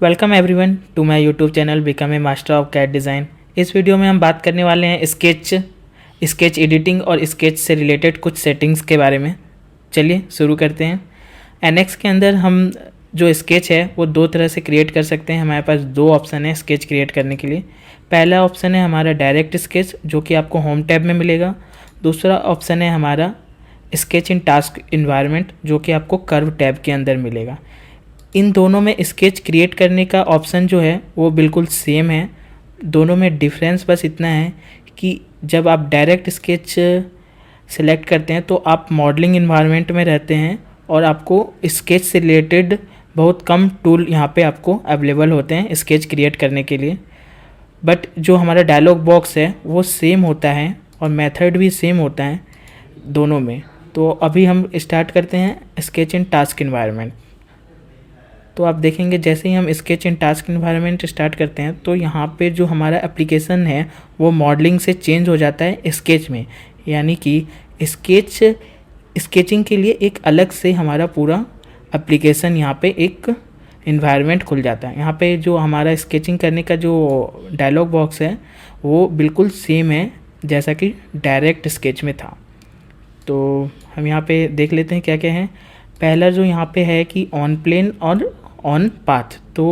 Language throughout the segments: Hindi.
Welcome everyone to my YouTube channel become a master of CAD design. इस वीडियो में हम बात करने वाले हैं स्केच एडिटिंग और स्केच से रिलेटेड कुछ सेटिंग्स के बारे में। चलिए शुरू करते हैं। एनएक्स के अंदर हम जो स्केच है वो दो तरह से क्रिएट कर सकते हैं। हमारे पास दो ऑप्शन है स्केच क्रिएट करने के लिए। पहला ऑप्शन है हमारा डायरेक्ट स्केच जो कि आपको होम टैब में मिलेगा। दूसरा ऑप्शन है हमारा स्केच इन टास्क इन्वायरमेंट जो कि आपको कर्व टैब के अंदर मिलेगा। इन दोनों में स्केच क्रिएट करने का ऑप्शन जो है वो बिल्कुल सेम है। दोनों में डिफरेंस बस इतना है कि जब आप डायरेक्ट स्केच सेलेक्ट करते हैं तो आप मॉडलिंग इन्वायरमेंट में रहते हैं और आपको स्केच से रिलेटेड बहुत कम टूल यहाँ पे आपको अवेलेबल होते हैं स्केच क्रिएट करने के लिए। बट जो हमारा डायलॉग बॉक्स है वो सेम होता है और मेथड भी सेम होता है दोनों में। तो अभी हम स्टार्ट करते हैं स्केच इन टास्क इन्वायरमेंट। तो आप देखेंगे जैसे ही हम स्केच इन टास्क इन्वायरमेंट स्टार्ट करते हैं तो यहाँ पे जो हमारा एप्लीकेशन है वो मॉडलिंग से चेंज हो जाता है स्केच में, यानी कि स्केचिंग के लिए एक अलग से हमारा पूरा एप्लीकेशन यहाँ पे एक इन्वायरमेंट खुल जाता है। यहाँ पे जो हमारा स्केचिंग करने का जो डायलॉग बॉक्स है वो बिल्कुल सेम है जैसा कि डायरेक्ट स्केच में था। तो हम यहाँ पे देख लेते हैं क्या क्या है। पहला जो यहाँ पे है कि ऑन प्लेन और ऑन पाथ। तो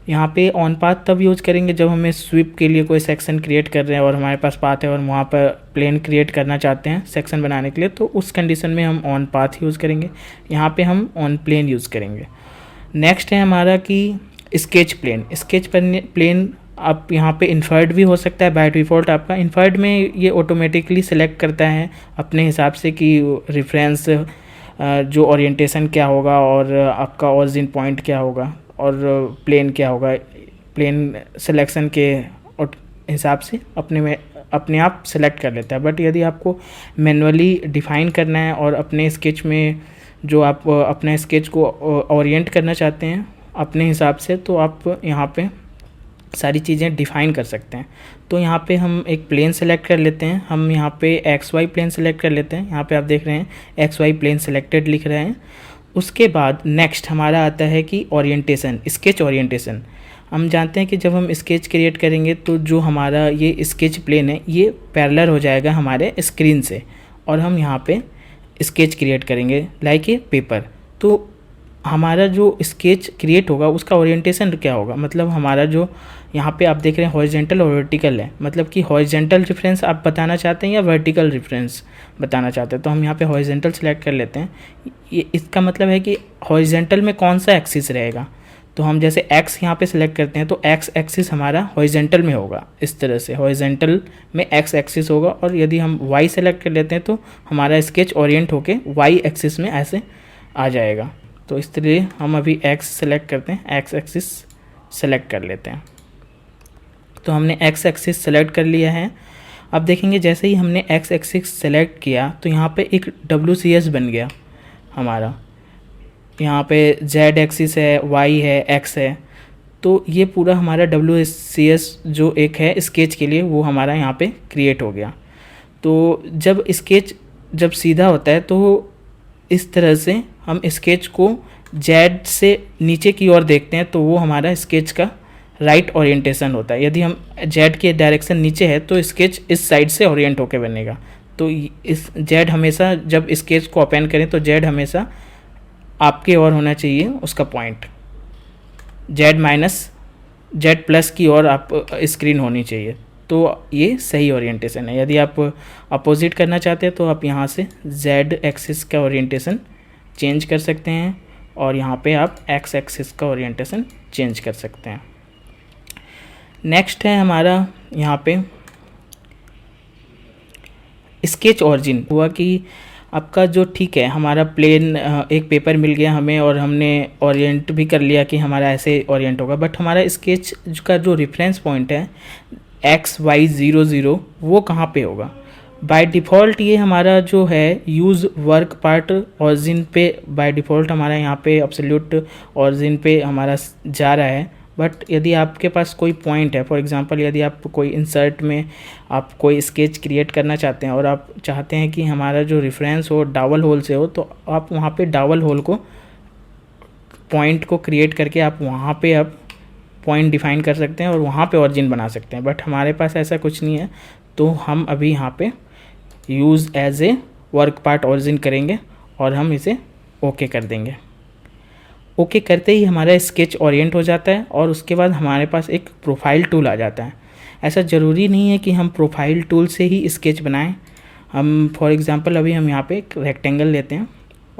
यहाँ पे ऑन पाथ तब यूज़ करेंगे जब हमें स्वीप के लिए कोई सेक्शन क्रिएट कर रहे हैं और हमारे पास पाथ है और वहाँ पर प्लेन क्रिएट करना चाहते हैं सेक्शन बनाने के लिए, तो उस कंडीशन में हम ऑन पाथ यूज़ करेंगे। यहाँ पे हम ऑन प्लेन यूज़ करेंगे। नेक्स्ट है हमारा कि स्केच प्लेन आप यहाँ पे इन्फर्ड भी हो सकता है। बाय डिफ़ॉल्ट आपका इन्फर्ड में ये ऑटोमेटिकली सेलेक्ट करता है अपने हिसाब से कि रेफरेंस जो ओरिएंटेशन क्या होगा और आपका ओरिजिन पॉइंट क्या होगा और प्लेन क्या होगा। प्लेन सिलेक्शन के हिसाब से अपने आप सेलेक्ट कर लेता है। बट यदि आपको मैनुअली डिफ़ाइन करना है और अपने स्केच में जो आप अपने स्केच को ओरिएंट करना चाहते हैं अपने हिसाब से, तो आप यहाँ पे सारी चीज़ें डिफ़ाइन कर सकते हैं। तो यहाँ पे हम एक प्लेन सेलेक्ट कर लेते हैं। हम यहाँ पे XY प्लेन सेलेक्ट कर लेते हैं। यहाँ पे आप देख रहे हैं XY प्लेन सेलेक्टेड लिख रहे हैं। उसके बाद नेक्स्ट हमारा आता है कि ओरिएंटेशन, स्केच ओरिएंटेशन। हम जानते हैं कि जब हम स्केच क्रिएट करेंगे तो जो हमारा ये स्केच प्लेन है ये पैरेलल हो जाएगा हमारे स्क्रीन से और हम यहाँ पे स्केच क्रिएट करेंगे लाइक ए पेपर। तो हमारा जो स्केच क्रिएट होगा उसका ओरिएंटेशन क्या होगा, मतलब हमारा जो यहाँ पे आप देख रहे हैं हॉरिजॉन्टल और वर्टिकल है, मतलब कि हॉरिजॉन्टल रेफरेंस आप बताना चाहते हैं या वर्टिकल रेफरेंस बताना चाहते हैं। तो हम यहाँ पे हॉरिजॉन्टल सेलेक्ट कर लेते हैं। ये इसका मतलब है कि हॉरिजॉन्टल में कौन सा एक्सिस रहेगा। तो हम जैसे एक्स यहाँ पे सेलेक्ट करते हैं तो एक्स एक्सिस हमारा हॉरिजॉन्टल में होगा। इस तरह से हॉरिजॉन्टल में एक्स एक्सिस होगा। और यदि हम वाई सेलेक्ट कर लेते हैं तो हमारा स्केच ओरिएंट होके वाई एक्सिस में ऐसे आ जाएगा। तो इस तरह हम अभी एक्स सेलेक्ट करते हैं, एक्स एक्सिस सेलेक्ट कर लेते हैं। तो हमने एक्स एक्सिस सेलेक्ट कर लिया है। अब देखेंगे जैसे ही हमने एक्स एक्सिस सेलेक्ट किया तो यहाँ पे एक WCS बन गया हमारा। यहाँ पे Z एक्सिस है, Y है, X है। तो ये पूरा हमारा WCS जो एक है स्केच के लिए वो हमारा यहाँ पे क्रिएट हो गया। तो जब स्केच जब सीधा होता है तो इस तरह से हम स्केच को Z से नीचे की ओर देखते हैं तो वो हमारा स्केच का राइट ओरिएंटेशन होता है। यदि हम Z के डायरेक्शन नीचे है तो स्केच इस साइड से ओरिएंट होकर बनेगा। तो इस Z हमेशा जब स्केच को ओपन करें तो Z हमेशा आपके ओर होना चाहिए, उसका पॉइंट Z प्लस की ओर आप स्क्रीन होनी चाहिए। तो ये सही ओरिएंटेशन है। यदि आप अपोजिट करना चाहते हैं तो आप यहाँ से Z एक्सिस का ओरिएंटेशन चेंज कर सकते हैं और यहाँ पे आप X एक्सिस का ओरिएंटेशन चेंज कर सकते हैं। नेक्स्ट है हमारा यहाँ पे स्केच ऑरिजिन। हुआ कि आपका जो ठीक है हमारा प्लेन एक पेपर मिल गया हमें और हमने ओरिएंट भी कर लिया कि हमारा ऐसे ओरिएंट होगा। बट हमारा स्केच का जो रेफरेंस पॉइंट है XY00 वो कहाँ पे होगा। बाय डिफ़ॉल्ट ये हमारा जो है यूज़ वर्क पार्ट ऑरिजिन पे बाय डिफ़ॉल्ट हमारा यहाँ पे एब्सोल्यूट ऑरिजिन पे हमारा जा रहा है। बट यदि आपके पास कोई पॉइंट है, फॉर एग्जांपल यदि आप कोई इंसर्ट में आप कोई स्केच क्रिएट करना चाहते हैं और आप चाहते हैं कि हमारा जो रेफरेंस हो डबल होल से हो, तो आप वहाँ पे डबल होल को पॉइंट को क्रिएट करके आप वहाँ पे आप पॉइंट डिफाइन कर सकते हैं और वहाँ पे ऑरिजिन बना सकते हैं, बट हमारे पास ऐसा कुछ नहीं है। तो हम अभी यहाँ पे use as a work part origin करेंगे और हम इसे ओके कर देंगे। ओके करते ही हमारा स्केच ओरिएंट हो जाता है और उसके बाद हमारे पास एक प्रोफाइल टूल आ जाता है। ऐसा ज़रूरी नहीं है कि हम प्रोफाइल टूल से ही स्केच बनाएं। हम फॉर एग्जांपल अभी हम यहाँ पे एक रेक्टेंगल लेते हैं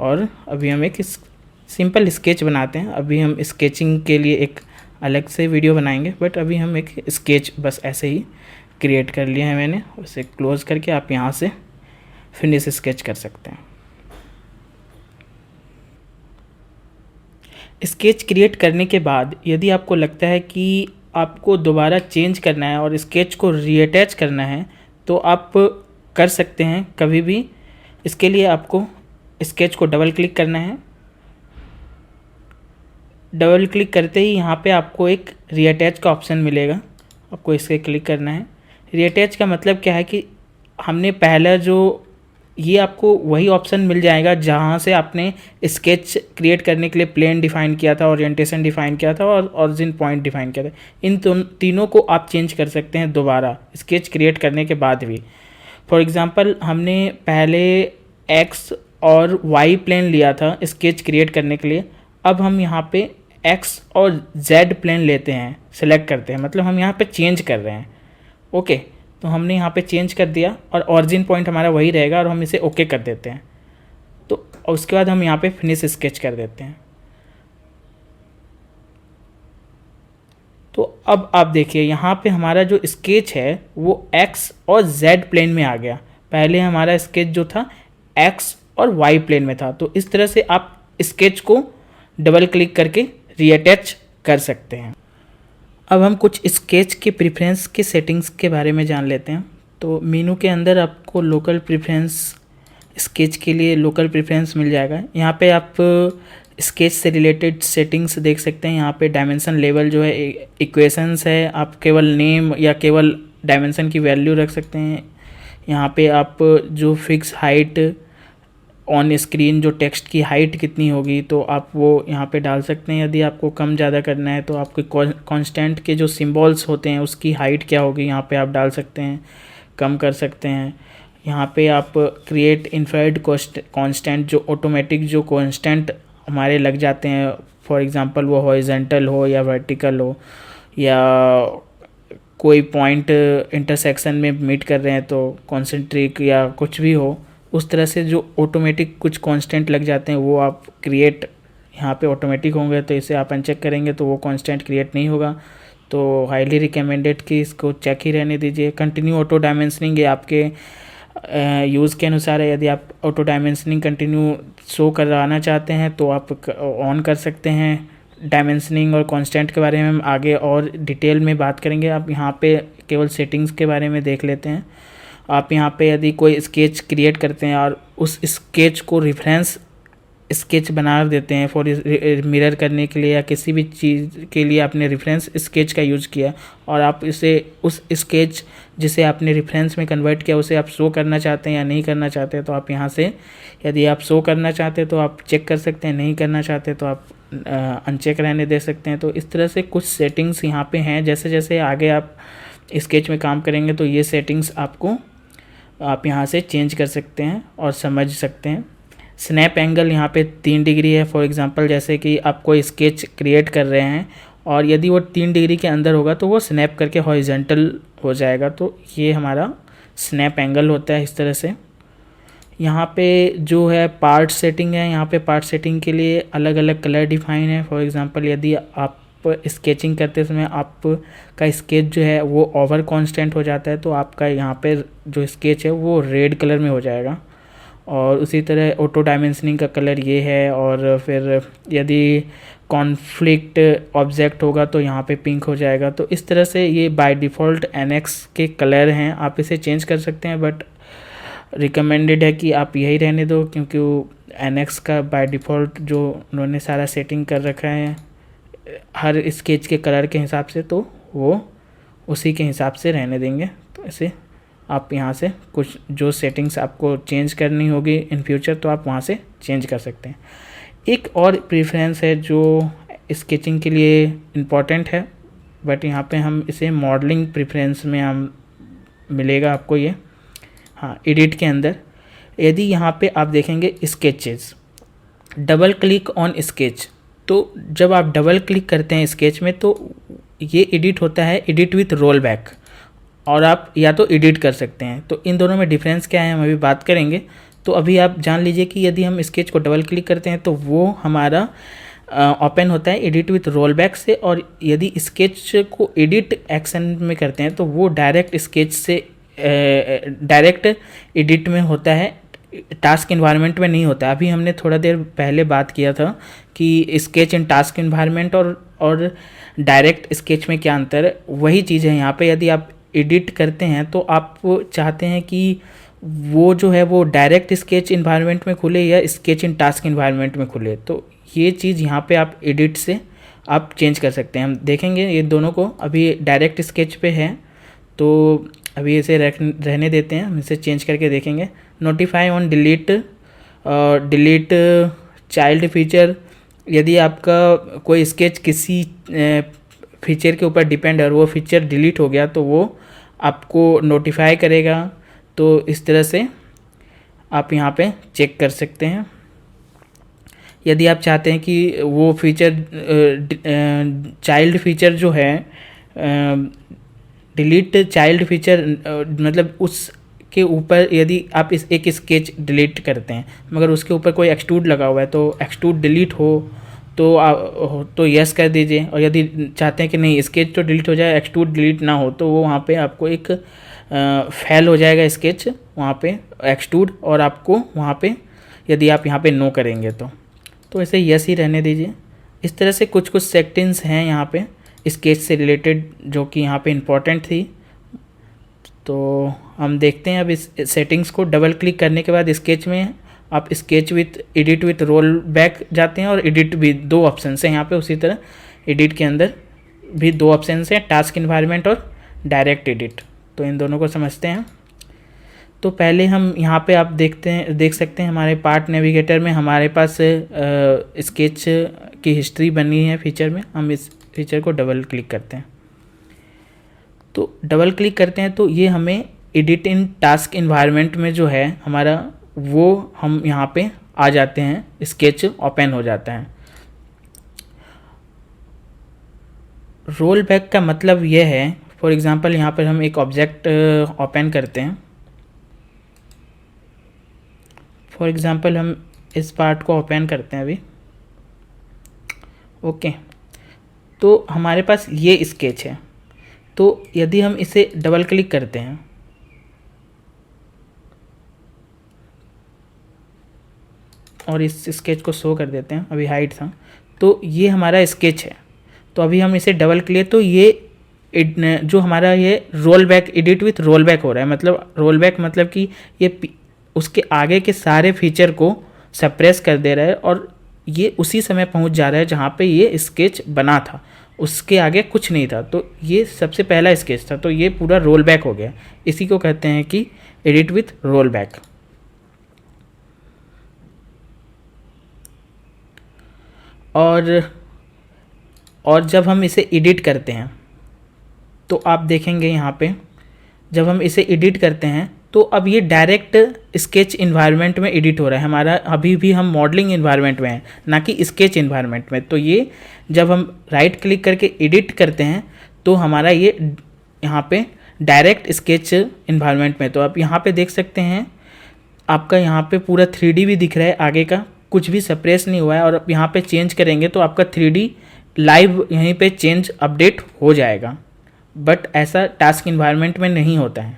और अभी हम एक सिंपल स्केच बनाते हैं। अभी हम स्केचिंग के लिए एक अलग से वीडियो बनाएंगे, बट अभी हम एक स्केच बस ऐसे ही क्रिएट कर लिया है मैंने। उसे क्लोज करके आप यहाँ से फिनिश स्केच कर सकते हैं। स्केच क्रिएट करने के बाद यदि आपको लगता है कि आपको दोबारा चेंज करना है और स्केच को रीअटैच करना है तो आप कर सकते हैं कभी भी। इसके लिए आपको स्केच को डबल क्लिक करना है। डबल क्लिक करते ही यहाँ पे आपको एक रीअटैच का ऑप्शन मिलेगा, आपको इसे क्लिक करना है। रीअटैच का मतलब क्या है कि हमने पहला जो ये आपको वही ऑप्शन मिल जाएगा जहाँ से आपने स्केच क्रिएट करने के लिए प्लेन डिफाइन किया था, ओरिएंटेशन डिफाइन किया था और ऑरिजिन पॉइंट डिफाइन किया था। इन तीनों को आप चेंज कर सकते हैं दोबारा स्केच क्रिएट करने के बाद भी। फॉर एग्जांपल हमने पहले एक्स और वाई प्लेन लिया था स्केच क्रिएट करने के लिए, अब हम यहाँ पे एक्स और जेड प्लेन लेते हैं, सेलेक्ट करते हैं, मतलब हम यहाँ पे चेंज कर रहे हैं। ओके, तो हमने यहाँ पे चेंज कर दिया और ऑरिजिन पॉइंट हमारा वही रहेगा और हम इसे ओके कर देते हैं। तो उसके बाद हम यहाँ पे फिनिश स्केच कर देते हैं। तो अब आप देखिए यहाँ पे हमारा जो स्केच है वो एक्स और जेड प्लेन में आ गया। पहले हमारा स्केच जो था एक्स और वाई प्लेन में था। तो इस तरह से आप स्केच को डबल क्लिक करके रीअटैच कर सकते हैं। अब हम कुछ स्केच के प्रेफरेंस के सेटिंग्स के बारे में जान लेते हैं। तो मेनू के अंदर आपको लोकल प्रेफरेंस, स्केच के लिए लोकल प्रेफरेंस मिल जाएगा। यहाँ पे आप स्केच से रिलेटेड सेटिंग्स देख सकते हैं। यहाँ पे डायमेंशन लेवल जो है, इक्वेशंस है, आप केवल नेम या केवल डायमेंशन की वैल्यू रख सकते हैं। यहाँ पे आप जो फिक्स हाइट ऑन स्क्रीन, जो टेक्स्ट की हाइट कितनी होगी तो आप वो यहाँ पे डाल सकते हैं। यदि आपको कम ज़्यादा करना है तो आपके कांस्टेंट के जो सिंबल्स होते हैं उसकी हाइट क्या होगी यहाँ पे आप डाल सकते हैं, कम कर सकते हैं। यहाँ पे आप क्रिएट इन्फर्ड कांस्टेंट, जो ऑटोमेटिक जो कांस्टेंट हमारे लग जाते हैं, फॉर एग्जांपल वो हॉरिजॉन्टल हो या वर्टिकल हो या कोई पॉइंट इंटरसेक्शन में मीट कर रहे हैं तो कॉन्सेंट्रिक या कुछ भी हो, उस तरह से जो ऑटोमेटिक कुछ कांस्टेंट लग जाते हैं वो आप क्रिएट यहाँ पे ऑटोमेटिक होंगे। तो इसे आप अनचेक करेंगे तो वो कांस्टेंट क्रिएट नहीं होगा। तो हाईली रिकमेंडेड कि इसको चेक ही रहने दीजिए। कंटिन्यू ऑटो डायमेंशनिंग, ये आपके यूज़ के अनुसार है। यदि आप ऑटो डायमेंशनिंग कंटिन्यू शो करवाना चाहते हैं तो आप ऑन कर सकते हैं। डायमेंशनिंग और कांस्टेंट के बारे में हम आगे और डिटेल में बात करेंगे। आप यहाँ पे केवल सेटिंग्स के बारे में देख लेते हैं। आप यहाँ पे यदि कोई स्केच क्रिएट करते हैं और उस स्केच को रेफरेंस स्केच बना देते हैं फॉर मिरर करने के लिए या किसी भी चीज़ के लिए आपने रेफरेंस स्केच का यूज़ किया और आप इसे उस स्केच जिसे आपने रेफरेंस में कन्वर्ट किया उसे आप शो करना चाहते हैं या नहीं करना चाहते हैं, तो आप यहाँ से यदि आप शो करना चाहते हैं तो आप चेक कर सकते हैं, नहीं करना चाहते तो आप अनचेक रहने दे सकते हैं। तो इस तरह से कुछ सेटिंग्स यहाँ पे हैं। जैसे जैसे आगे आप स्केच में काम करेंगे तो ये सेटिंग्स आप यहाँ से चेंज कर सकते हैं और समझ सकते हैं। स्नैप एंगल यहाँ पे 3 डिग्री है। फॉर एग्जांपल जैसे कि आप कोई स्केच क्रिएट कर रहे हैं और यदि वो 3 डिग्री के अंदर होगा तो वो स्नैप करके हॉरिजॉन्टल हो जाएगा। तो ये हमारा स्नैप एंगल होता है इस तरह से। यहाँ पे जो है पार्ट सेटिंग है, यहाँ पे पार्ट सेटिंग के लिए अलग अलग कलर डिफाइन है। फॉर एग्जांपल यदि आप स्केचिंग करते समय आपका स्केच जो है वो ओवर कॉन्स्टेंट हो जाता है तो आपका यहाँ पे जो स्केच है वो रेड कलर में हो जाएगा। और उसी तरह ऑटो डायमेंशनिंग का कलर ये है। और फिर यदि कॉन्फ्लिक्ट ऑब्जेक्ट होगा तो यहाँ पे पिंक हो जाएगा। तो इस तरह से ये बाय डिफ़ॉल्ट NX के कलर हैं, आप इसे चेंज कर सकते हैं, बट रिकमेंडेड है कि आप यही रहने दो क्योंकि NX का बाय डिफ़ॉल्ट जो उन्होंने सारा सेटिंग कर रखा है हर स्केच के कलर के हिसाब से, तो वो उसी के हिसाब से रहने देंगे। तो इसे आप यहाँ से कुछ जो सेटिंग्स आपको चेंज करनी होगी इन फ्यूचर तो आप वहाँ से चेंज कर सकते हैं। एक और प्रेफरेंस है जो स्केचिंग के लिए इम्पॉर्टेंट है, बट यहाँ पे हम इसे मॉडलिंग प्रेफरेंस में हम मिलेगा आपको ये, हाँ एडिट के अंदर। यदि यहाँ पे आप देखेंगे sketches, double click on sketch, तो जब आप डबल क्लिक करते हैं स्केच में तो ये एडिट होता है एडिट विथ रोल बैक, और आप या तो एडिट कर सकते हैं। तो इन दोनों में डिफरेंस क्या है हम अभी बात करेंगे। तो अभी आप जान लीजिए कि यदि हम स्केच को डबल क्लिक करते हैं तो वो हमारा ओपन होता है एडिट विथ रोल बैक से, और यदि स्केच को एडिट एक्शन में करते हैं तो वो डायरेक्ट स्केच से डायरेक्ट एडिट में होता है, टास्क इन्वायरमेंट में नहीं होता। अभी हमने थोड़ा देर पहले बात किया था कि स्केच इन टास्क इन्वायरमेंट और डायरेक्ट स्केच में क्या अंतर है, वही चीज़ है यहाँ पे। यदि आप एडिट करते हैं तो आप चाहते हैं कि वो जो है वो डायरेक्ट स्केच इन्वायरमेंट में खुले या स्केच इन टास्क इन्वायरमेंट में खुले, तो ये चीज़ यहाँ पे आप एडिट से आप चेंज कर सकते हैं। हम देखेंगे ये दोनों को, अभी डायरेक्ट स्केच पे है तो अभी इसे रहने देते हैं, हम इसे चेंज करके देखेंगे। Notify on delete, delete child feature, यदि आपका कोई स्केच किसी फीचर के ऊपर डिपेंड है और वो फीचर डिलीट हो गया तो वो आपको नोटिफाई करेगा। तो इस तरह से आप यहाँ पे चेक कर सकते हैं। यदि आप चाहते हैं कि वो फीचर चाइल्ड फीचर जो है, डिलीट चाइल्ड फीचर मतलब उसके ऊपर यदि आप इस एक स्केच डिलीट करते हैं मगर उसके ऊपर कोई एक्सट्रूड लगा हुआ है तो एक्सट्रूड डिलीट हो तो यस कर दीजिए, और यदि चाहते हैं कि नहीं स्केच तो डिलीट हो जाए एक्सट्रूड डिलीट ना हो तो वो वहाँ पे आपको एक फेल हो जाएगा स्केच वहाँ पे एक्सट्रूड, और आपको वहाँ पे यदि आप यहाँ पे नो करेंगे तो ऐसे यस ही रहने दीजिए। इस तरह से कुछ सेटिंग्स हैं यहाँ पे स्केच से रिलेटेड जो कि यहाँ पे इम्पोर्टेंट थी। तो हम देखते हैं अब इस सेटिंग्स को। डबल क्लिक करने के बाद स्केच में आप sketch with edit with roll back जाते हैं, और एडिट भी दो ऑप्शन हैं यहाँ पे। उसी तरह एडिट के अंदर भी दो ऑप्शन हैं, टास्क इन्वायरमेंट और डायरेक्ट एडिट। तो इन दोनों को समझते हैं। तो पहले हम यहाँ पे आप देख सकते हैं हमारे पार्ट नेविगेटर में हमारे पास स्केच की हिस्ट्री बनी है फीचर में। हम इस फीचर को डबल क्लिक करते हैं, तो डबल क्लिक करते हैं तो ये हमें एडिट इन टास्क इन्वायरमेंट में जो है हमारा वो हम यहाँ पे आ जाते हैं, स्केच ओपन हो जाता है। रोल बैक का मतलब ये है, फॉर एग्जांपल यहाँ पर हम एक ऑब्जेक्ट ओपन करते हैं। फॉर एग्जांपल हम इस पार्ट को ओपन करते हैं अभी, ओके। तो हमारे पास ये स्केच है, तो यदि हम इसे डबल क्लिक करते हैं और इस स्केच को शो कर देते हैं, अभी हाइड था, तो ये हमारा स्केच है। तो अभी हम इसे डबल क्लिक, तो ये जो हमारा ये roll back edit with roll back हो रहा है। मतलब रोल बैक मतलब कि ये उसके आगे के सारे फीचर को सप्रेस कर दे रहा है और ये उसी समय पहुंच जा रहा है जहाँ पे ये स्केच बना था, उसके आगे कुछ नहीं था। तो ये सबसे पहला स्केच था, तो ये पूरा रोल बैक हो गया। इसी को कहते हैं कि एडिट विथ रोल बैक। और जब हम इसे एडिट करते हैं तो आप देखेंगे यहाँ पे जब हम इसे एडिट करते हैं तो अब ये डायरेक्ट स्केच इन्वायरमेंट में एडिट हो रहा है हमारा। अभी भी हम मॉडलिंग इन्वायरमेंट में हैं, ना कि स्केच इन्वायरमेंट में। तो ये जब हम राइट क्लिक करके एडिट करते हैं तो हमारा ये यहाँ पे डायरेक्ट स्केच इन्वायरमेंट में। तो आप यहाँ पे देख सकते हैं आपका यहाँ पे पूरा 3D भी दिख रहा है, आगे का कुछ भी सप्रेस नहीं हुआ है। और आप यहाँ पे चेंज करेंगे तो आपका 3D लाइव यहीं पे चेंज अपडेट हो जाएगा, बट ऐसा टास्क इन्वायरमेंट में नहीं होता है।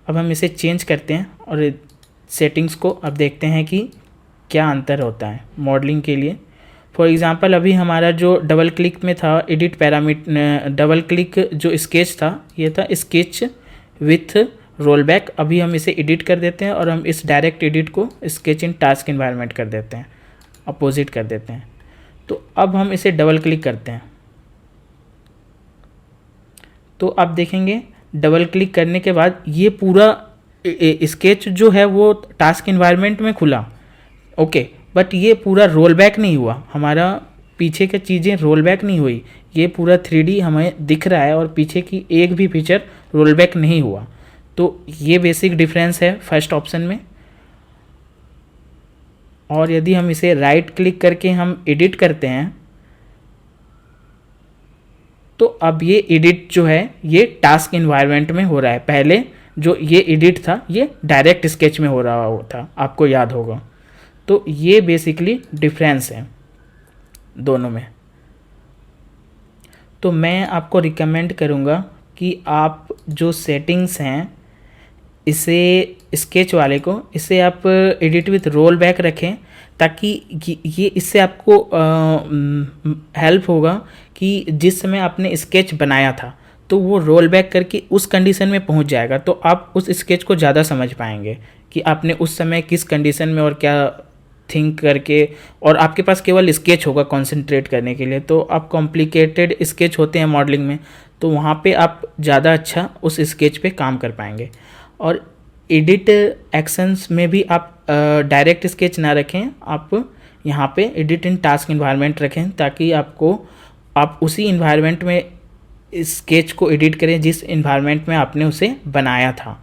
अब हम इसे चेंज करते हैं और सेटिंग्स को अब देखते हैं कि क्या अंतर होता है मॉडलिंग के लिए। फॉर एग्जांपल अभी हमारा जो डबल क्लिक में था एडिट पैरामीटर, डबल क्लिक जो स्केच था ये था स्केच विथ रोल बैक। अभी हम इसे एडिट कर देते हैं और हम इस डायरेक्ट एडिट को स्केच इन टास्क इन्वायरमेंट कर देते हैं, अपोजिट कर देते हैं। तो अब हम इसे डबल क्लिक करते हैं तो आप देखेंगे डबल क्लिक करने के बाद ये पूरा स्केच जो है वो टास्क इन्वायरमेंट में खुला, ओके। बट ये पूरा रोल बैक नहीं हुआ, हमारा पीछे की चीज़ें रोल बैक नहीं हुई, ये पूरा 3D हमें दिख रहा है और पीछे की एक भी फीचर रोल बैक नहीं हुआ। तो ये बेसिक डिफरेंस है फर्स्ट ऑप्शन में। और यदि हम इसे राइट क्लिक करके हम एडिट करते हैं तो अब ये एडिट जो है ये टास्क इन्वायरमेंट में हो रहा है। पहले जो ये एडिट था ये डायरेक्ट स्केच में हो रहा था, आपको याद होगा। तो ये बेसिकली डिफरेंस है दोनों में। तो मैं आपको रिकमेंड करूँगा कि आप जो सेटिंग्स हैं इसे स्केच वाले को इसे आप एडिट विथ रोल बैक रखें, ताकि ये इससे आपको हेल्प होगा कि जिस समय आपने स्केच बनाया था तो वो रोल बैक करके उस कंडीशन में पहुंच जाएगा। तो आप उस स्केच को ज़्यादा समझ पाएंगे कि आपने उस समय किस कंडीशन में और क्या थिंक करके, और आपके पास केवल स्केच होगा कंसंट्रेट करने के लिए। तो आप कॉम्प्लिकेटेड स्केच होते हैं मॉडलिंग में, तो वहाँ पे आप ज़्यादा अच्छा उस स्केच पे काम कर पाएंगे। और एडिट एक्शंस में भी आप डायरेक्ट स्केच ना रखें, आप यहाँ पे एडिट इन टास्क इन्वायरमेंट रखें, ताकि आप उसी इन्वायरमेंट में स्केच को एडिट करें जिस इन्वायरमेंट में आपने उसे बनाया था।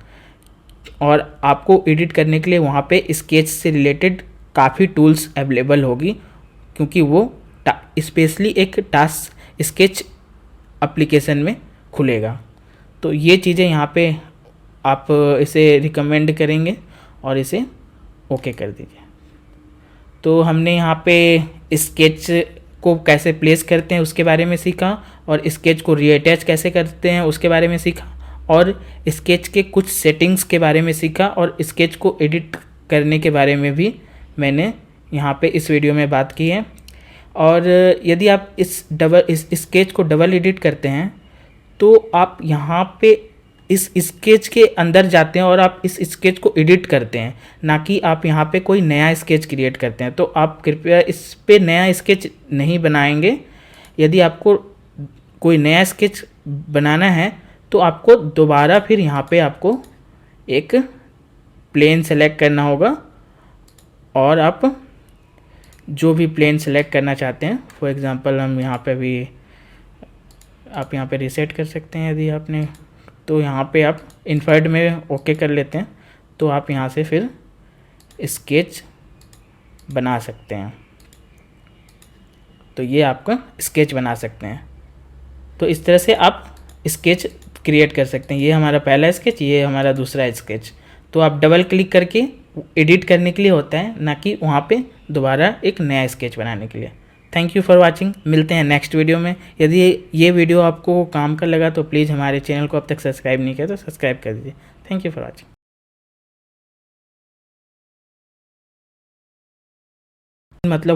और आपको एडिट करने के लिए वहाँ पे स्केच से रिलेटेड काफ़ी टूल्स अवेलेबल होगी, क्योंकि वो स्पेशली एक टास्क स्केच एप्लीकेशन में खुलेगा। तो ये चीज़ें यहाँ पे आप इसे रिकमेंड करेंगे और इसे ओके कर दीजिए। तो हमने यहाँ पे स्केच को कैसे प्लेस करते हैं उसके बारे में सीखा, और स्केच को रीअटैच कैसे करते हैं उसके बारे में सीखा, और स्केच के कुछ सेटिंग्स के बारे में सीखा, और स्केच को एडिट करने के बारे में भी मैंने यहाँ पे इस वीडियो में बात की है। और यदि आप इस स्केच को डबल एडिट करते हैं तो आप यहाँ पे इस स्केच के अंदर जाते हैं और आप इस स्केच को एडिट करते हैं, ना कि आप यहाँ पे कोई नया स्केच क्रिएट करते हैं। तो आप कृपया इस पे नया स्केच नहीं बनाएंगे। यदि आपको कोई नया स्केच बनाना है तो आपको दोबारा फिर यहाँ पे आपको एक प्लेन सेलेक्ट करना होगा, और आप जो भी प्लेन सेलेक्ट करना चाहते हैं, फॉर एग्जांपल हम यहाँ पे भी आप यहाँ पे रीसेट कर सकते हैं यदि आपने, तो यहाँ पे आप इन्फर्ड में ओके कर लेते हैं तो आप यहाँ से फिर स्केच बना सकते हैं। तो ये आपका स्केच बना सकते हैं। तो इस तरह से आप स्केच क्रिएट कर सकते हैं। ये हमारा पहला स्केच, ये हमारा दूसरा स्केच। तो आप डबल क्लिक करके एडिट करने के लिए होता है, ना कि वहाँ पे दोबारा एक नया स्केच बनाने के लिए। Thank you for watching. मिलते हैं नेक्स्ट वीडियो में। यदि ये वीडियो आपको काम का लगा तो प्लीज़ हमारे चैनल को अब तक सब्सक्राइब नहीं किया तो सब्सक्राइब कर दीजिए। Thank you for watching. मतलब